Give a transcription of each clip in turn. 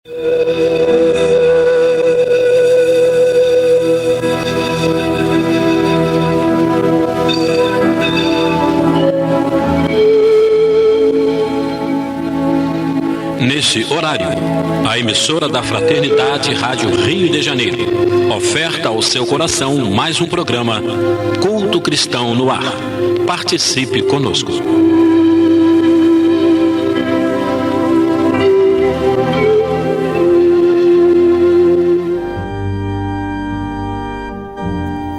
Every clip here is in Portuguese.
Nesse horário, a emissora da Fraternidade Rádio Rio de Janeiro oferta ao seu coração mais um programa Culto Cristão no Ar. Participe conosco.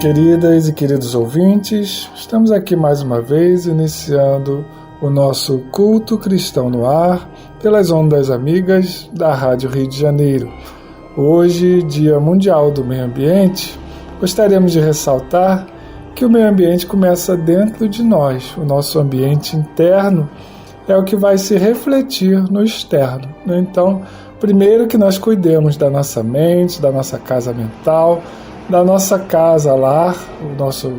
Queridas e queridos ouvintes, estamos aqui mais uma vez iniciando o nosso Culto Cristão no Ar pelas ondas amigas da Rádio Rio de Janeiro. Hoje, Dia Mundial do Meio Ambiente, gostaríamos de ressaltar que o meio ambiente começa dentro de nós. O nosso ambiente interno é o que vai se refletir no externo. Então, primeiro que nós cuidemos da nossa mente, da nossa casa mental, da nossa casa lar, o nosso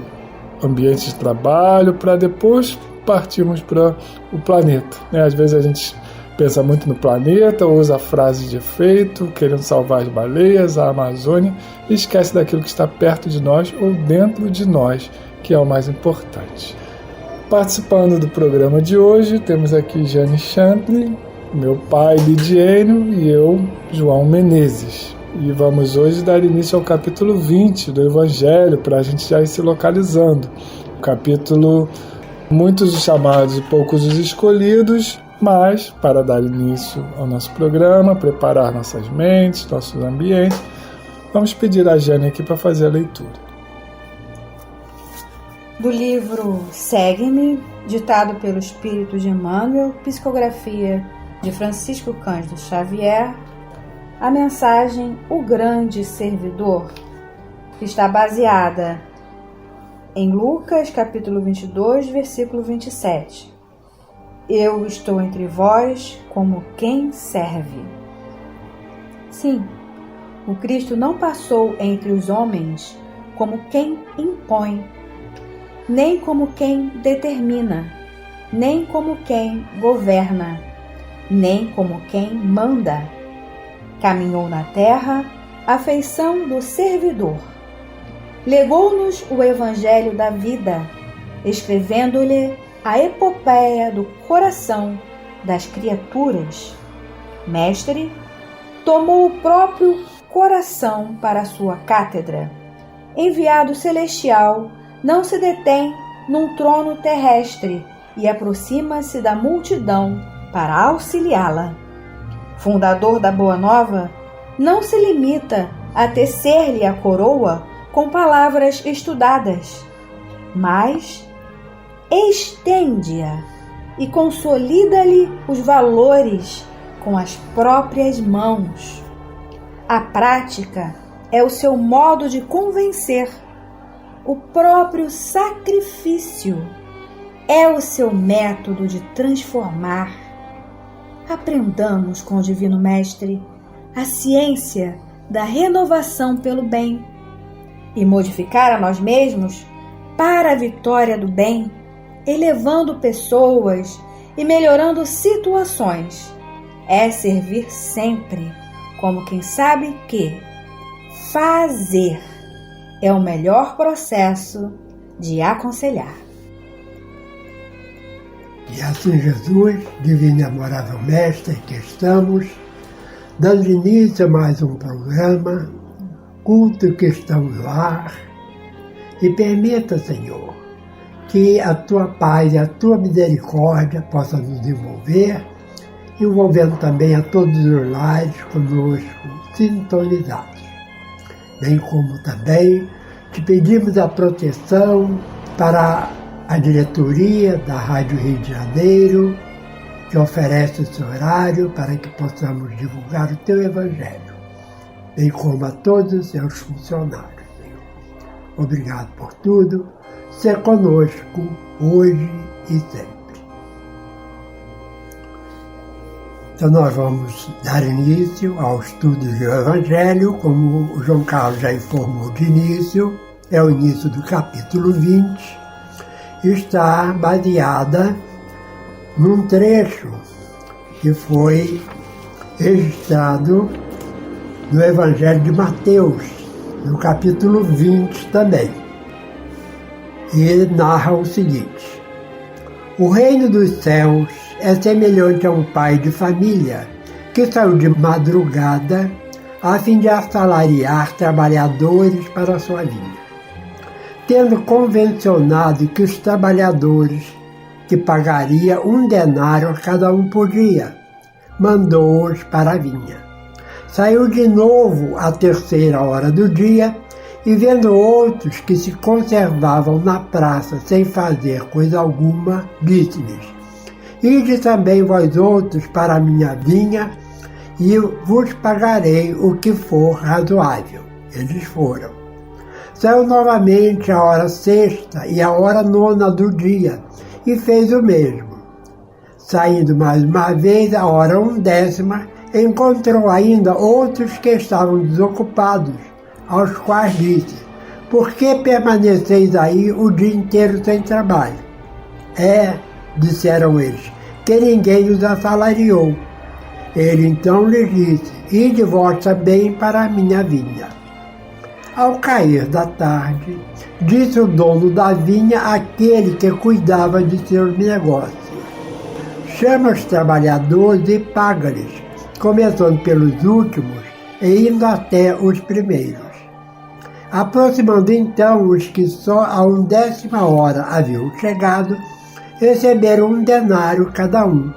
ambiente de trabalho, para depois partirmos para o planeta. Às vezes a gente pensa muito no planeta, usa frases de efeito, querendo salvar as baleias, a Amazônia, e esquece daquilo que está perto de nós ou dentro de nós, que é o mais importante. Participando do programa de hoje, temos aqui Jane Chantley, meu pai Lidiênio e eu, João Menezes. E vamos hoje dar início ao capítulo 20 do Evangelho, para a gente já ir se localizando. O capítulo, muitos os chamados e poucos os escolhidos, mas para dar início ao nosso programa, preparar nossas mentes, nossos ambientes, vamos pedir a Jane aqui para fazer a leitura. Do livro Segue-me, ditado pelo Espírito de Emmanuel, psicografia de Francisco Cândido Xavier, a mensagem O Grande Servidor, que está baseada em Lucas, capítulo 22, versículo 27. Eu estou entre vós como quem serve. Sim, o Cristo não passou entre os homens como quem impõe, nem como quem determina, nem como quem governa, nem como quem manda. Caminhou na terra a feição do servidor. Legou-nos o Evangelho da vida, escrevendo-lhe a epopeia do coração das criaturas. Mestre, tomou o próprio coração para a sua cátedra. Enviado celestial, não se detém num trono terrestre e aproxima-se da multidão para auxiliá-la. Fundador da Boa Nova, não se limita a tecer-lhe a coroa com palavras estudadas, mas estende-a e consolida-lhe os valores com as próprias mãos. A prática é o seu modo de convencer. O próprio sacrifício é o seu método de transformar. Aprendamos com o Divino Mestre a ciência da renovação pelo bem e modificar a nós mesmos para a vitória do bem, elevando pessoas e melhorando situações. É servir sempre como quem sabe que fazer é o melhor processo de aconselhar. E assim, Jesus, Divino e Amorável Mestre, que estamos dando início a mais um programa, Culto Cristão no Ar, e permita, Senhor, que a Tua paz e a Tua misericórdia possam nos envolver, envolvendo também a todos os lares conosco sintonizados. Bem como também te pedimos a proteção para a diretoria da Rádio Rio de Janeiro, que oferece esse horário para que possamos divulgar o Teu Evangelho, bem como a todos os seus funcionários, Senhor. Obrigado por tudo, ser conosco hoje e sempre. Então nós vamos dar início ao estudo do Evangelho, como o João Carlos já informou de início, é o início do capítulo 20, está baseada num trecho que foi registrado no Evangelho de Mateus, no capítulo 20 também. E narra o seguinte: o reino dos céus é semelhante a um pai de família que saiu de madrugada a fim de assalariar trabalhadores para a sua vinha. Tendo convencionado que os trabalhadores que pagaria 1 denário a cada um por dia, mandou-os para a vinha. Saiu de novo à 3ª hora do dia e, vendo outros que se conservavam na praça sem fazer coisa alguma, disse-lhes: ide também vós outros para a minha vinha e vos pagarei o que for razoável. Eles foram. Saiu novamente a hora 6ª e a hora 9ª do dia e fez o mesmo. Saindo mais uma vez a hora 1/10, encontrou ainda outros que estavam desocupados, aos quais disse: por que permaneceis aí o dia inteiro sem trabalho? Disseram eles, que ninguém os assalariou. Ele então lhes disse: ide vós também para a minha vinha. Ao cair da tarde, disse o dono da vinha àquele que cuidava de seus negócios: chama os trabalhadores e paga-lhes, começando pelos últimos e indo até os primeiros. Aproximando então os que só à 1/10 hora haviam chegado, receberam 1 denário cada um.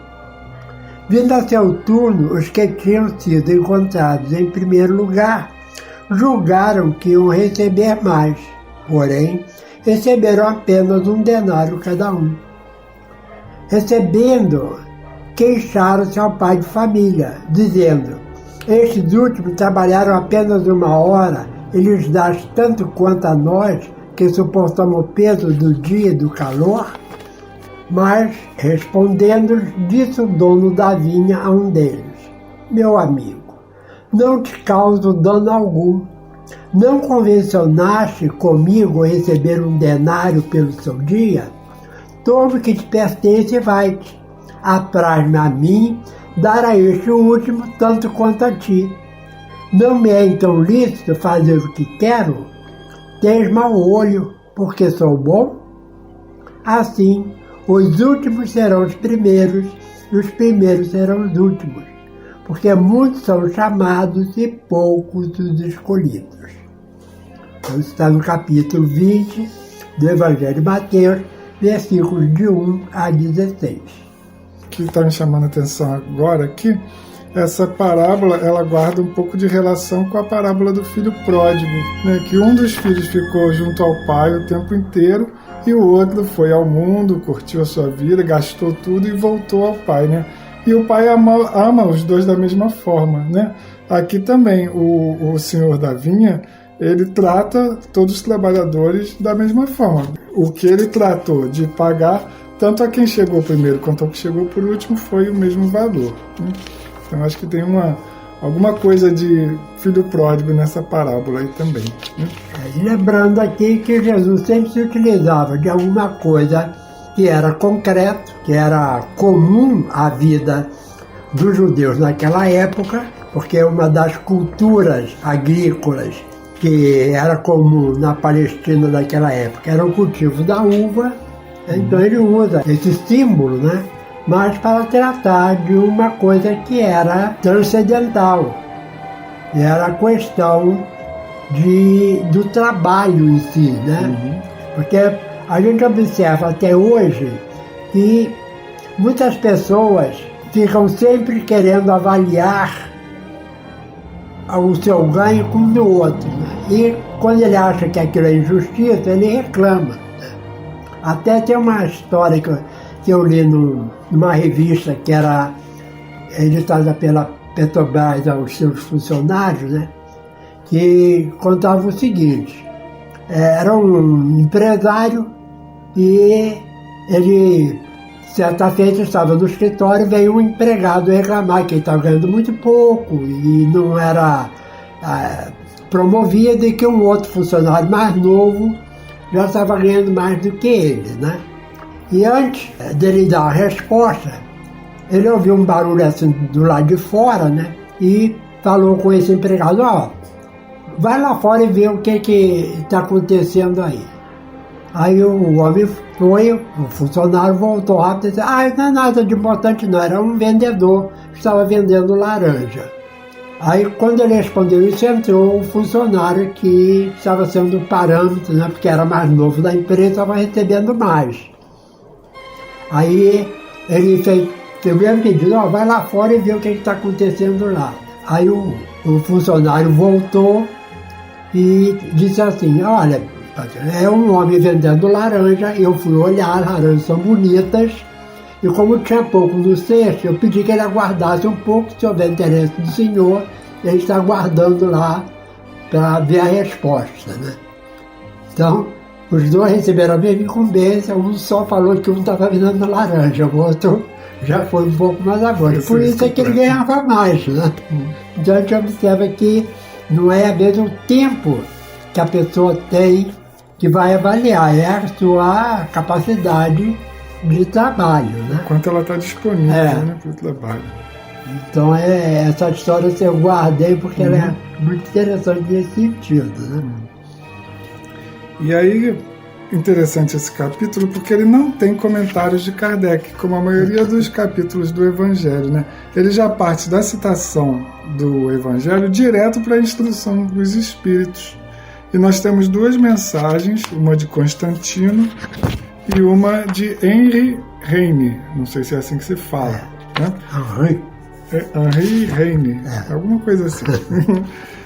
Vindo a seu turno, os que tinham sido encontrados em primeiro lugar julgaram que iam receber mais, porém receberam apenas 1 denário cada um. Recebendo, queixaram-se ao pai de família, dizendo: estes últimos trabalharam apenas 1 hora e lhes dás tanto quanto a nós, que suportamos o peso do dia e do calor? Mas, respondendo, disse o dono da vinha a um deles: meu amigo, não te causo dano algum. Não convencionaste comigo receber 1 denário pelo seu dia? Toma o que te pertence e vai-te. Apraz-me a mim dar a este último tanto quanto a ti. Não me é então lícito fazer o que quero? Tens mau olho, porque sou bom? Assim, os últimos serão os primeiros, e os primeiros serão os últimos, porque muitos são chamados e poucos os escolhidos. Então está no capítulo 20 do Evangelho de Mateus, versículos de 1 a 16. O que está me chamando a atenção agora aqui, essa parábola, ela guarda um pouco de relação com a parábola do filho pródigo, né? Que um dos filhos ficou junto ao pai o tempo inteiro e o outro foi ao mundo, curtiu a sua vida, gastou tudo e voltou ao pai, né? E o pai ama os dois da mesma forma, né? Aqui também o senhor da vinha, ele trata todos os trabalhadores da mesma forma. O que ele tratou de pagar tanto a quem chegou primeiro quanto ao que chegou por último foi o mesmo valor, né? Então acho que tem alguma coisa de filho pródigo nessa parábola aí também, né? Lembrando aqui que Jesus sempre se utilizava de alguma coisa que era concreto, que era comum à vida dos judeus naquela época, porque uma das culturas agrícolas que era comum na Palestina naquela época era o cultivo da uva. Então ele usa esse símbolo, né? Mas para tratar de uma coisa que era transcendental. Era a questão do trabalho em si, né? Porque a gente observa até hoje que muitas pessoas ficam sempre querendo avaliar o seu ganho com o do outro, né? E quando ele acha que aquilo é injustiça, ele reclama. Até tem uma história que eu li numa revista que era editada pela Petrobras aos seus funcionários, né? Que contava o seguinte: era um empresário e ele, certa feita, estava no escritório e veio um empregado reclamar que ele estava ganhando muito pouco e não era promovido, e que um outro funcionário mais novo já estava ganhando mais do que ele, né? E antes dele dar a resposta, ele ouviu um barulho assim do lado de fora, né? e falou com esse empregado, vai lá fora e vê o que está acontecendo aí. Aí o homem foi, o funcionário voltou rápido e disse, não é nada de importante não, era um vendedor que estava vendendo laranja. Aí quando ele respondeu isso, entrou o funcionário que estava sendo o parâmetro, né, porque era mais novo da empresa, estava recebendo mais. Aí ele fez o mesmo pedido, vai lá fora e vê o que está acontecendo lá. Aí o funcionário voltou e disse assim, olha, é um homem vendendo laranja, eu fui olhar, as laranjas são bonitas, e como tinha pouco no cesto, eu pedi que ele aguardasse um pouco, se houver interesse do senhor, ele está aguardando lá para ver a resposta, né? Então, os dois receberam a mesma incumbência, um só falou que um estava vendendo laranja, o outro já foi um pouco mais agora. Por isso é que ele ganhava mais, né? Então a gente observa que não é mesmo o tempo que a pessoa tem que vai avaliar, é a sua capacidade de trabalho, né? Quanto ela está disponível, né, para o trabalho. Então essa história eu guardei porque ela é muito interessante nesse sentido, né? E aí, interessante esse capítulo porque ele não tem comentários de Kardec, como a maioria dos capítulos do Evangelho, né? Ele já parte da citação do Evangelho direto para a instrução dos Espíritos. E nós temos duas mensagens, uma de Constantino e uma de Henri Heine, não sei se é assim que se fala, né? Henri Heine, alguma coisa assim.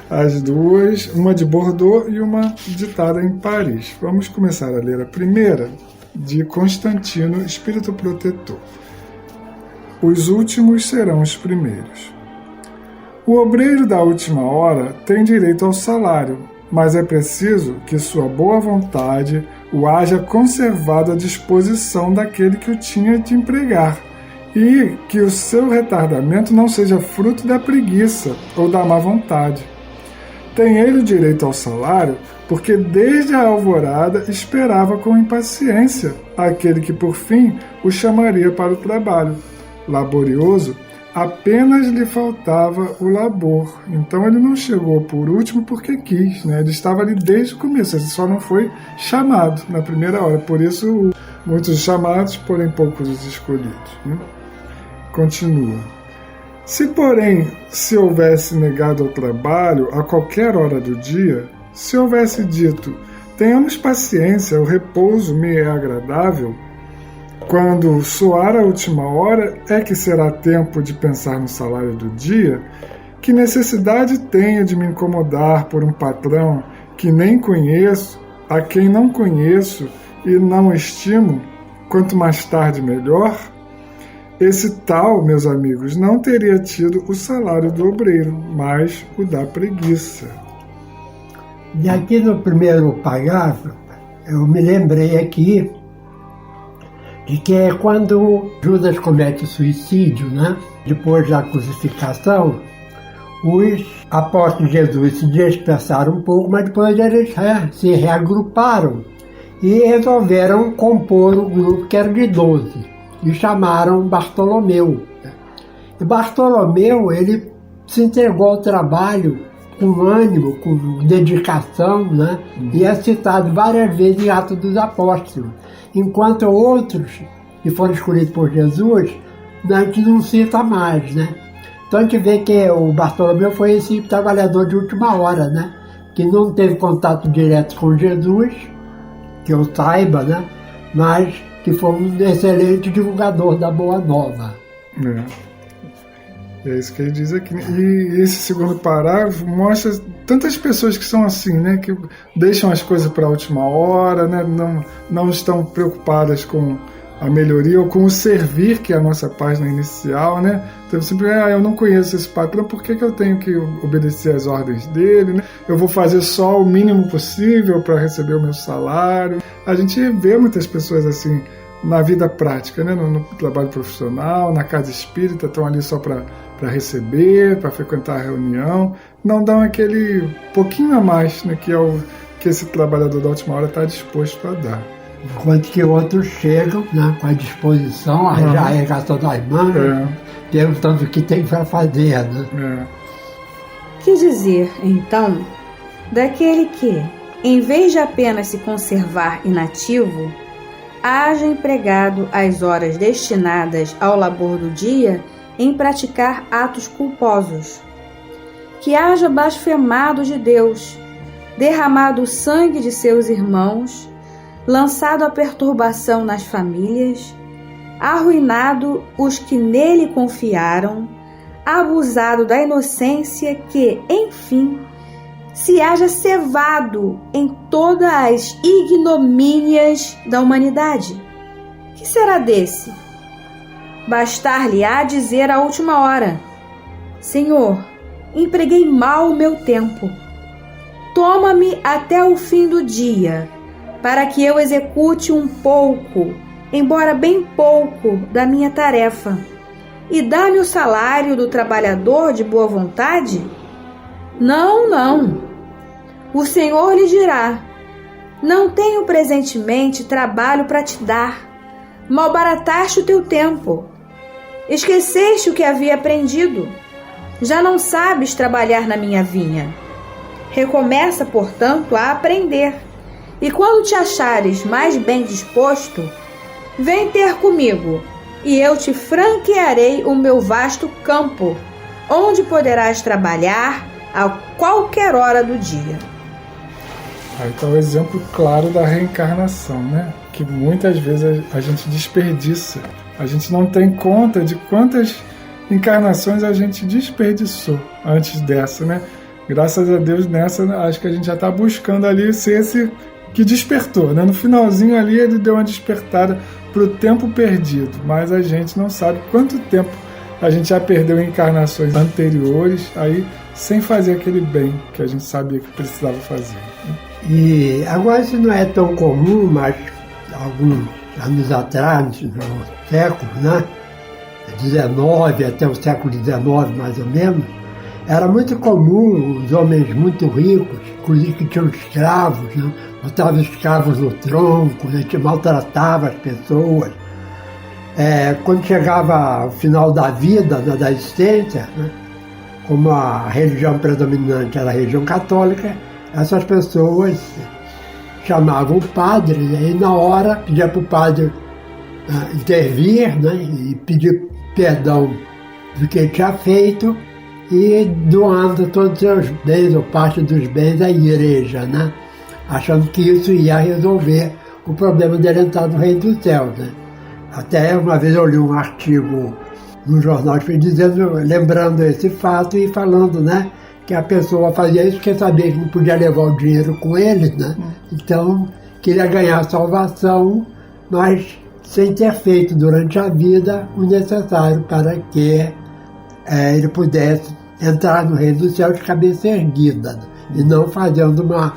As duas, uma de Bordeaux e uma ditada em Paris. Vamos começar a ler a primeira, de Constantino, Espírito Protetor. Os últimos serão os primeiros. O obreiro da última hora tem direito ao salário, mas é preciso que sua boa vontade o haja conservado à disposição daquele que o tinha de empregar, e que o seu retardamento não seja fruto da preguiça ou da má vontade. Tem ele o direito ao salário, porque desde a alvorada esperava com impaciência aquele que por fim o chamaria para o trabalho. Laborioso, apenas lhe faltava o labor. Então ele não chegou por último porque quis, né? Ele estava ali desde o começo, ele só não foi chamado na primeira hora. Por isso, muitos chamados, porém poucos os escolhidos, né? Continua. Se, porém, se houvesse negado ao trabalho a qualquer hora do dia, se houvesse dito, tenhamos paciência, o repouso me é agradável, quando soar a última hora é que será tempo de pensar no salário do dia, que necessidade tenho de me incomodar por um patrão que nem conheço, a quem não conheço e não estimo, quanto mais tarde melhor? Esse tal, meus amigos, não teria tido o salário do obreiro, mas o da preguiça. E aqui no primeiro parágrafo, eu me lembrei aqui de que é quando Judas comete suicídio, né? Depois da crucificação, os apóstolos de Jesus se dispersaram um pouco, mas depois eles se reagruparam e resolveram compor o grupo que era de 12. E chamaram Bartolomeu. E Bartolomeu, ele se entregou ao trabalho com ânimo, com dedicação, né? E é citado várias vezes em Atos dos Apóstolos. Enquanto outros que foram escolhidos por Jesus, a gente não cita mais, né? Então a gente vê que o Bartolomeu foi esse trabalhador de última hora, né? Que não teve contato direto com Jesus, que eu saiba, né? Mas que foi um excelente divulgador da Boa Nova. É isso que ele diz aqui. E esse segundo parágrafo mostra tantas pessoas que são assim, né? Que deixam as coisas para a última hora, né? Não estão preocupadas com a melhoria ou com o servir, que é a nossa página inicial, né? Então sempre, eu não conheço esse patrão, por que eu tenho que obedecer às ordens dele, né? Eu vou fazer só o mínimo possível para receber o meu salário. A gente vê muitas pessoas assim na vida prática, né? No trabalho profissional, na casa espírita, estão ali só para receber, para frequentar a reunião, não dão aquele pouquinho a mais, né? Que é o que esse trabalhador da última hora está disposto a dar. Enquanto que outros chegam, né, com a disposição, já arregaçando as mangas, perguntando o que tem para fazer, né? Que dizer, então, daquele que, em vez de apenas se conservar inativo, haja empregado as horas destinadas ao labor do dia em praticar atos culposos, que haja blasfemado de Deus, derramado o sangue de seus irmãos, lançado a perturbação nas famílias, arruinado os que nele confiaram, abusado da inocência que, enfim, se haja cevado em todas as ignomínias da humanidade. Que será desse? Bastar-lhe-á dizer à última hora: Senhor, empreguei mal o meu tempo. Toma-me até o fim do dia, para que eu execute um pouco, embora bem pouco, da minha tarefa, e dá-me o salário do trabalhador de boa vontade? Não, não. O Senhor lhe dirá: não tenho presentemente trabalho para te dar. Malbarataste o teu tempo. Esqueceste o que havia aprendido. Já não sabes trabalhar na minha vinha. Recomeça, portanto, a aprender. E quando te achares mais bem disposto, vem ter comigo, e eu te franquearei o meu vasto campo, onde poderás trabalhar a qualquer hora do dia. Aí está o exemplo claro da reencarnação, né? Que muitas vezes a gente desperdiça. A gente não tem conta de quantas encarnações a gente desperdiçou antes dessa, né? Graças a Deus, nessa, acho que a gente já está buscando ali ser esse que despertou, né? No finalzinho ali ele deu uma despertada para o tempo perdido, mas a gente não sabe quanto tempo a gente já perdeu em encarnações anteriores, aí sem fazer aquele bem que a gente sabia que precisava fazer. E agora isso não é tão comum, mas alguns anos atrás, no século, né? 19 até o século XIX, mais ou menos, era muito comum os homens muito ricos, inclusive que tinham escravos, né? Botavam escravos no tronco, né? Que maltratava as pessoas. Quando chegava ao final da vida, da existência, né? Como a religião predominante era a religião católica, essas pessoas chamavam o padre, né? E na hora pedia para o padre intervir, né? E pedir perdão do que ele tinha feito e doando todos os seus bens ou parte dos bens à igreja, né? Achando que isso ia resolver o problema dele entrar no reino dos céus, né? Até uma vez eu li um artigo no jornal dizendo, lembrando esse fato e falando, né, que a pessoa fazia isso porque sabia que não podia levar o dinheiro com ele, né? Então queria ganhar salvação, mas sem ter feito durante a vida o necessário para que ele pudesse entrar no reino dos céus de cabeça erguida, né? E não fazendo uma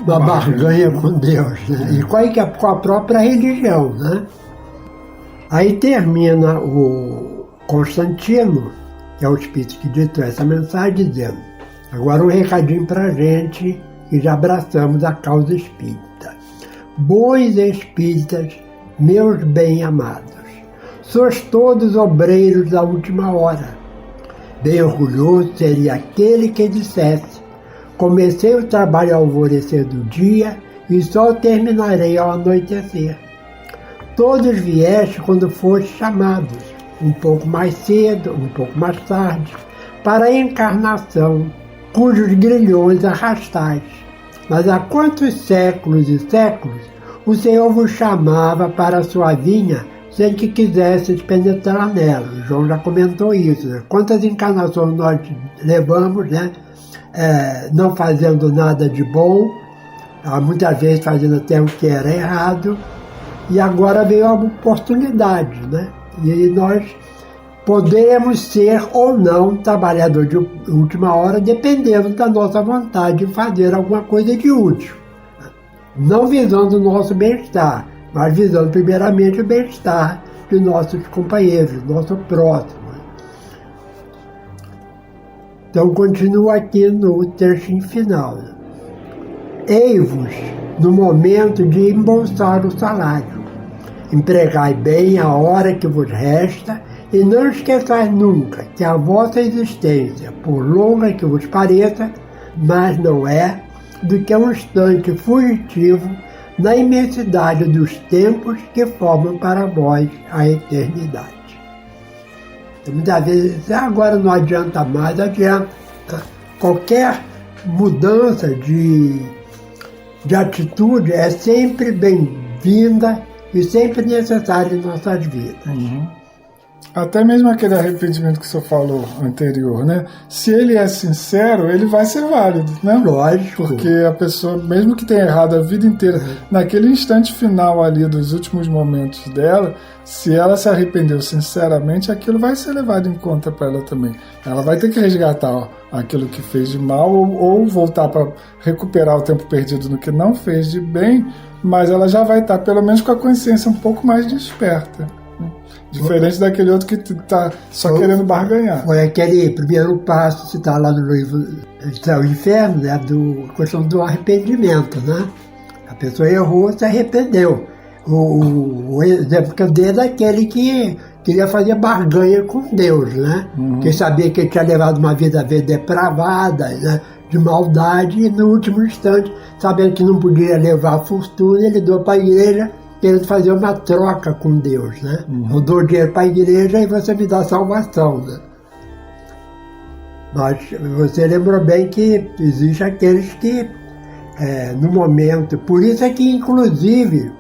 barganha com Deus, né? E com a própria religião, né? Aí termina o Constantino, que é o espírito que ditou essa mensagem, dizendo: agora um recadinho pra gente que já abraçamos a causa espírita. Bons espíritas, meus bem-amados, sois todos obreiros da última hora. Bem orgulhoso seria aquele que dissesse: comecei o trabalho ao alvorecer do dia e só terminarei ao anoitecer. Todos vieste quando foste chamados, um pouco mais cedo, um pouco mais tarde, para a encarnação, cujos grilhões arrastais. Mas há quantos séculos e séculos o Senhor vos chamava para a sua vinha sem que quisesses penetrar nela? O João já comentou isso, né? Quantas encarnações nós levamos, né? Não fazendo nada de bom, muitas vezes fazendo até o que era errado, e agora veio a oportunidade, né? E nós podemos ser ou não trabalhador de última hora, dependendo da nossa vontade de fazer alguma coisa de útil. Não visando o nosso bem-estar, mas visando primeiramente o bem-estar de nossos companheiros, nosso próximo. Então continua aqui no trechinho final. Ei-vos no momento de embolsar o salário. Empregai bem a hora que vos resta E não esqueçais nunca que a vossa existência, por longa que vos pareça, mas não é do que um instante fugitivo na imensidade dos tempos que formam para vós a eternidade. Então, muitas vezes, agora não adianta mais, adianta. Qualquer mudança de atitude é sempre bem-vinda e sempre necessária em nossas vidas. Até mesmo aquele arrependimento que o senhor falou anterior, né? Se ele é sincero, ele vai ser válido, né? Lógico. Porque a pessoa, mesmo que tenha errado a vida inteira, naquele instante final ali dos últimos momentos dela, se ela se arrependeu sinceramente, aquilo vai ser levado em conta para ela também. Ela vai ter que resgatar aquilo que fez de mal ou voltar para recuperar o tempo perdido no que não fez de bem, mas ela já vai estar pelo menos com a consciência um pouco mais desperta. Diferente daquele outro que está só querendo barganhar. Foi aquele primeiro passo, se está lá no livro Céu e Inferno, né, a questão do arrependimento, né? A pessoa errou, se arrependeu. O exemplo que eu dei é daquele que queria fazer barganha com Deus, né? Que sabia que ele tinha levado uma vida depravada, né, de maldade, e no último instante, sabendo que não podia levar a fortuna, ele doou para a igreja, querendo fazer uma troca com Deus, né? Eu dou dinheiro para a igreja e você me dá salvação, né? Mas você lembrou bem que existe aqueles que, no momento... Por isso é que, inclusive,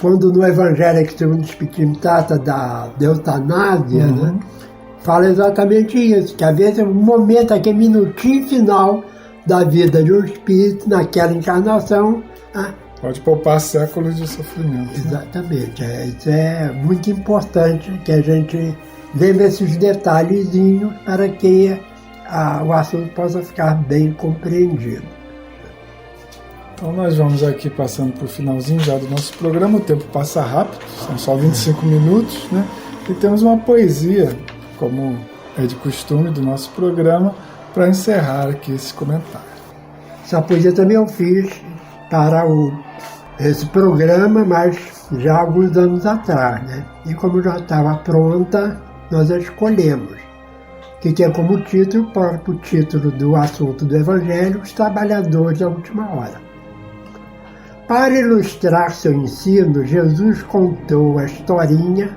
quando no Evangelho segundo o Espiritismo trata da eutanásia, né? Fala exatamente isso, que às vezes é um momento, aquele minutinho final da vida de um espírito, naquela encarnação... Pode poupar séculos de sofrimento. Exatamente. Isso é muito importante que a gente lembre esses detalhezinhos para que o assunto possa ficar bem compreendido. Então nós vamos aqui passando para o finalzinho já do nosso programa. O tempo passa rápido, são só 25 minutos, né? E temos uma poesia, como é de costume do nosso programa, para encerrar aqui esse comentário. Essa poesia também eu fiz para esse programa, mas já há alguns anos atrás, né? E como já estava pronta, nós a escolhemos, que tinha como título o próprio título do assunto do Evangelho, Os Trabalhadores da Última Hora. Para ilustrar seu ensino, Jesus contou a historinha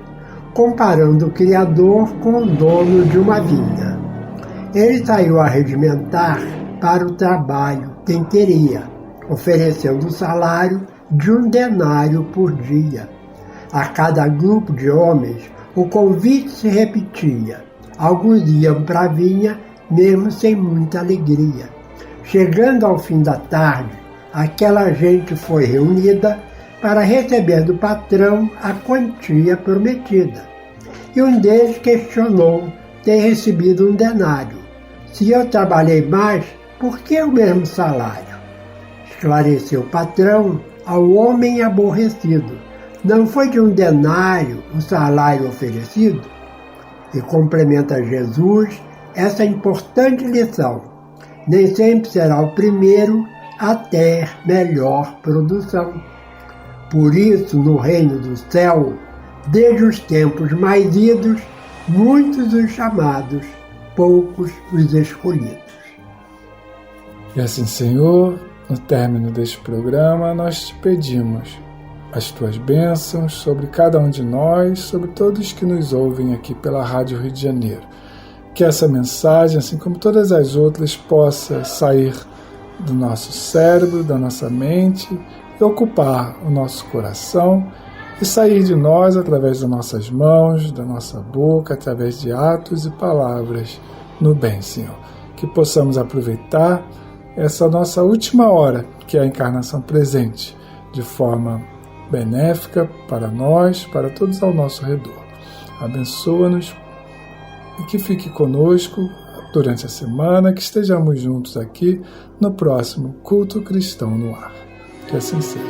comparando o Criador com o dono de uma vinha. Ele saiu a regimentar para o trabalho quem queria, oferecendo o salário de 1 denário por dia. A cada grupo de homens, o convite se repetia. Alguns iam para a vinha, mesmo sem muita alegria. Chegando ao fim da tarde, aquela gente foi reunida para receber do patrão a quantia prometida. E um deles questionou ter recebido 1 denário. Se eu trabalhei mais, por que o mesmo salário? Esclareceu o patrão ao homem aborrecido. Não foi de 1 denário o salário oferecido? E complementa Jesus essa importante lição. Nem sempre será o primeiro a ter melhor produção. Por isso, no reino do céu, desde os tempos mais idos, muitos os chamados, poucos os escolhidos. E assim, Senhor, no término deste programa, nós te pedimos as tuas bênçãos sobre cada um de nós, sobre todos que nos ouvem aqui pela Rádio Rio de Janeiro. Que essa mensagem, assim como todas as outras, possa sair do nosso cérebro, da nossa mente, e ocupar o nosso coração e sair de nós através das nossas mãos, da nossa boca, através de atos e palavras no bem, Senhor. Que possamos aproveitar essa nossa última hora, que é a encarnação presente, de forma benéfica para nós, para todos ao nosso redor. Abençoa-nos e que fique conosco durante a semana, que estejamos juntos aqui no próximo Culto Cristão no Ar. Que assim seja.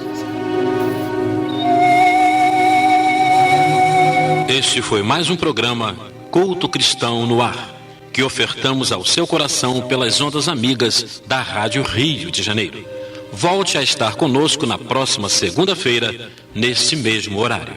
Este foi mais um programa Culto Cristão no Ar, que ofertamos ao seu coração pelas ondas amigas da Rádio Rio de Janeiro. Volte a estar conosco na próxima segunda-feira, nesse mesmo horário.